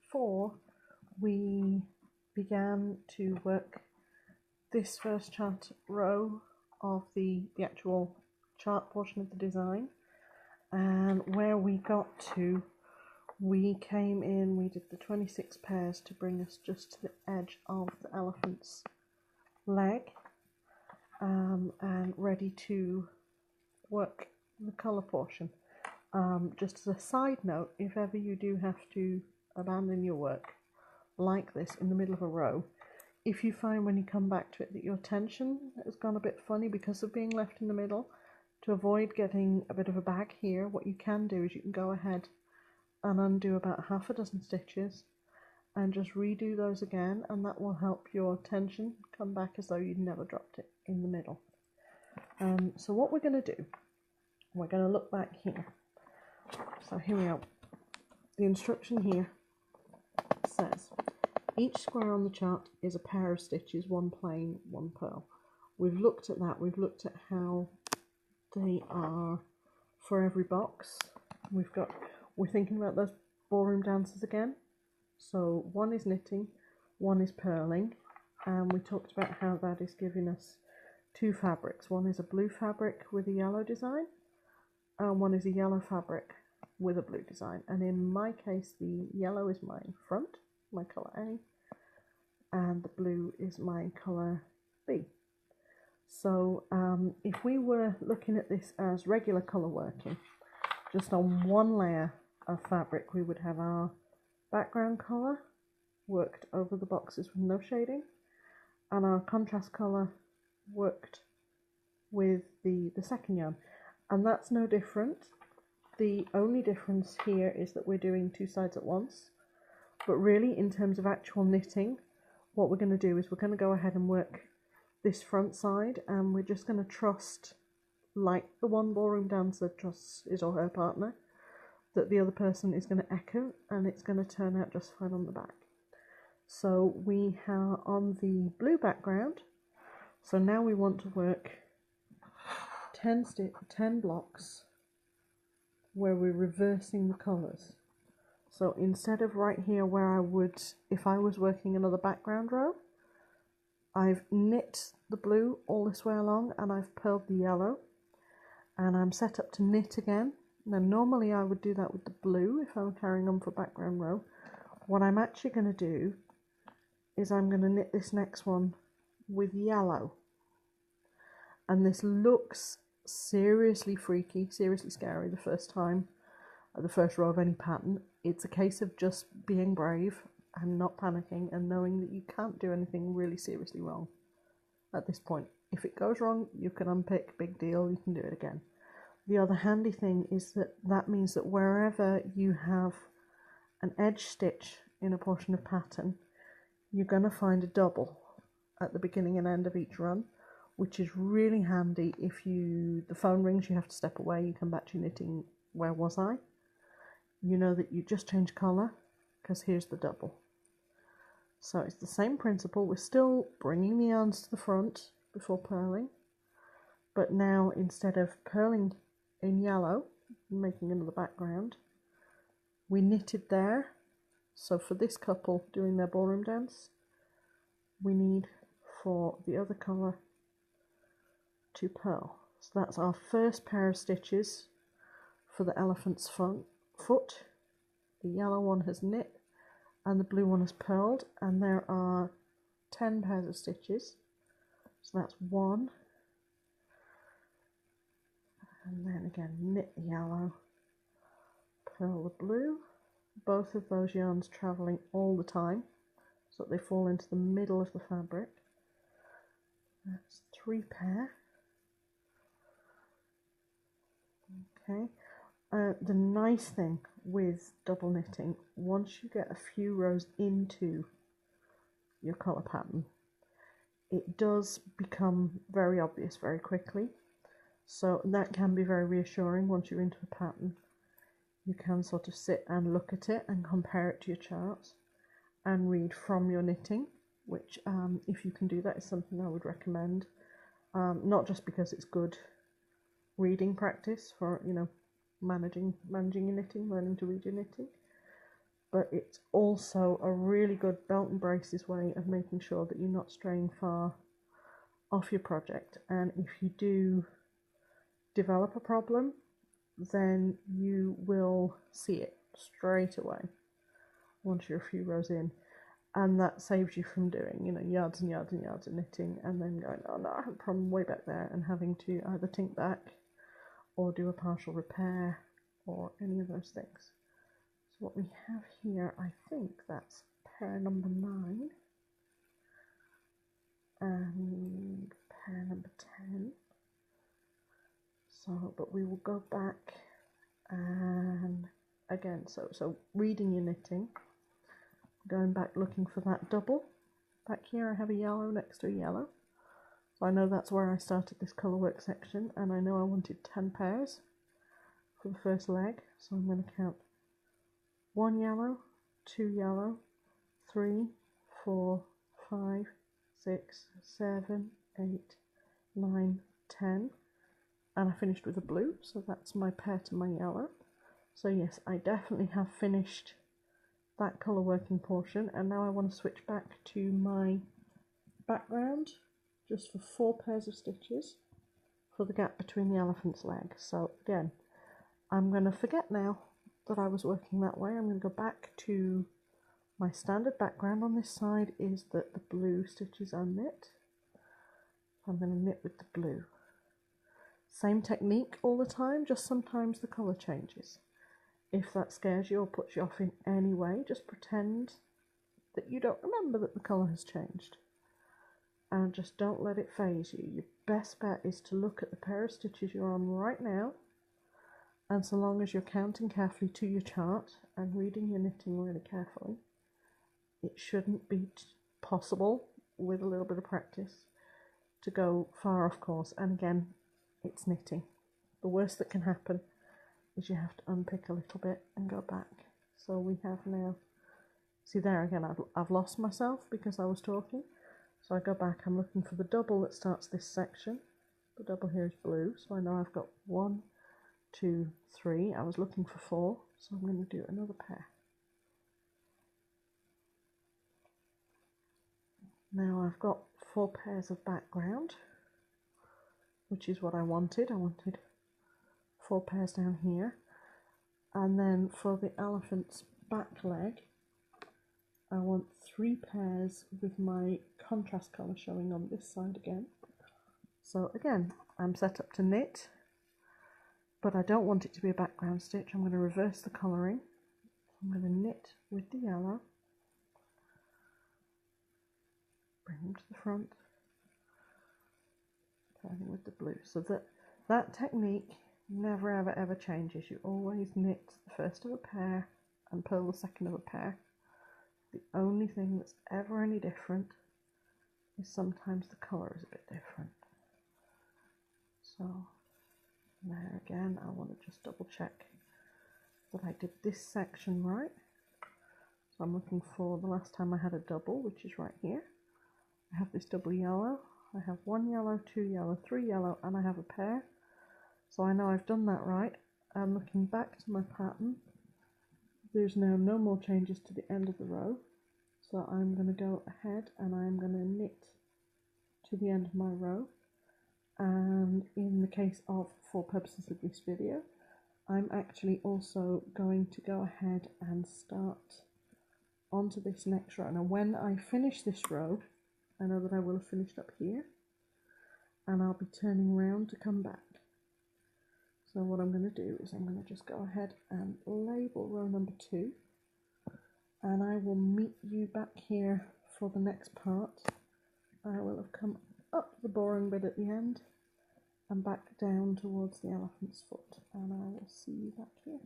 before we began to work this first chart row of the actual chart portion of the design, and where we got to, we came in, we did the 26 pairs to bring us just to the edge of the elephant's leg, and ready to work the colour portion. Just as a side note, if ever you do have to abandon your work like this in the middle of a row, if you find when you come back to it that your tension has gone a bit funny because of being left in the middle, to avoid getting a bit of a bag here, what you can do is you can go ahead and undo about half a dozen stitches and just redo those again, and that will help your tension come back as though you'd never dropped it in the middle. So what we're going to do, we're going to look back here. So here we are. The instruction here says each square on the chart is a pair of stitches, one plain, one purl. We've looked at that. We've looked at how they are for every box. We're thinking about those ballroom dancers again. So one is knitting, one is purling, and we talked about how that is giving us two fabrics. One is a blue fabric with a yellow design, and one is a yellow fabric with a blue design. And in my case, the yellow is my front, my colour A, and the blue is my colour B. So if we were looking at this as regular colour working, just on one layer of fabric, we would have our background colour worked over the boxes with no shading, and our contrast colour worked with the second yarn. And that's no different. The only difference here is that we're doing two sides at once. But really, in terms of actual knitting, what we're going to do is we're going to go ahead and work this front side, and we're just going to trust, like the one ballroom dancer trusts his or her partner, that the other person is going to echo, and it's going to turn out just fine on the back. So we are on the blue background. So now we want to work 10 blocks where we're reversing the colours. So instead of right here where I would, if I was working another background row, I've knit the blue all this way along, and I've purled the yellow, and I'm set up to knit again. Now normally I would do that with the blue if I'm carrying on for background row. What I'm actually going to do is I'm going to knit this next one with yellow, and this looks seriously freaky, seriously scary the first time, the first row of any pattern. It's a case of just being brave and not panicking and knowing that you can't do anything really seriously wrong at this point. If it goes wrong, you can unpick, big deal, you can do it again. The other handy thing is that means that wherever you have an edge stitch in a portion of pattern, you're going to find a double at the beginning and end of each run, which is really handy. If the phone rings, you have to step away, you come back to your knitting, where was I? You know that you just change colour, because here's the double. So it's the same principle. We're still bringing the yarns to the front before purling, but now instead of purling in yellow, making another background, we knitted there. So for this couple doing their ballroom dance, we need for the other colour to purl. So that's our first pair of stitches for the elephant's foot. The yellow one has knit and the blue one has purled, and there are 10 pairs of stitches. So that's 1, and then again knit the yellow, purl the blue, both of those yarns travelling all the time so that they fall into the middle of the fabric. That's 3 pair. Okay. The nice thing with double knitting, once you get a few rows into your colour pattern, it does become very obvious very quickly. So that can be very reassuring. Once you're into a pattern, you can sort of sit and look at it and compare it to your charts and read from your knitting, which if you can do that, is something I would recommend. Not just because it's good reading practice for, managing your knitting, learning to read your knitting, but it's also a really good belt and braces way of making sure that you're not straying far off your project. And if you do develop a problem, then you will see it straight away once you're a few rows in, and that saves you from doing, you know, yards and yards and yards of knitting and then going, oh no, I have a problem way back there, and having to either tink back or do a partial repair or any of those things. So what we have here, I think that's pair number 9 and pair number 10. So, but we will go back and again, so reading your knitting, going back looking for that double. Back here I have a yellow next to a yellow, so I know that's where I started this colour work section, and I know I wanted 10 pairs for the first leg, so I'm going to count 1 yellow, 2 yellow, 3, 4, 5, 6, 7, 8, 9, 10, and I finished with a blue, so that's my pair to my yellow. So yes, I definitely have finished that colour working portion, and now I want to switch back to my background just for 4 pairs of stitches for the gap between the elephant's legs. So again, I'm going to forget now that I was working that way. I'm going to go back to my standard background. On this side is that the blue stitches are knit. I'm going to knit with the blue. Same technique all the time, just sometimes the colour changes. If that scares you or puts you off in any way, just pretend that you don't remember that the colour has changed. And just don't let it phase you. Your best bet is to look at the pair of stitches you're on right now, and so long as you're counting carefully to your chart and reading your knitting really carefully, it shouldn't be possible, with a little bit of practice, to go far off course. And again, it's knitting. The worst that can happen is you have to unpick a little bit and go back. So we have now, see there again, I've lost myself because I was talking. So I go back, I'm looking for the double that starts this section. The double here is blue, so I know I've got 1, 2, 3. I was looking for 4, so I'm going to do another pair. Now I've got 4 pairs of background, which is what I wanted. I wanted 4 pairs down here, and then for the elephant's back leg I want 3 pairs with my contrast colour showing on this side again. So again, I'm set up to knit, but I don't want it to be a background stitch. I'm going to reverse the colouring. I'm going to knit with the yellow, bring them to the front, turning with the blue. So that technique never ever changes. You always knit the first of a pair and purl the second of a pair. The only thing that's ever any different is sometimes the colour is a bit different. So there again, I want to just double check that I did this section right. So I'm looking for the last time I had a double, which is right here. I have this double yellow. I have 1 yellow, 2 yellow, 3 yellow, and I have a pair. So I know I've done that right. I'm looking back to my pattern. There's now no more changes to the end of the row. So I'm going to go ahead and I'm going to knit to the end of my row. And in the case of, for purposes of this video, I'm actually also going to go ahead and start onto this next row. Now when I finish this row, I know that I will have finished up here, and I'll be turning around to come back. So what I'm going to do is I'm going to just go ahead and label row number 2, and I will meet you back here for the next part. I will have come up the boring bit at the end and back down towards the elephant's foot, and I will see you back here.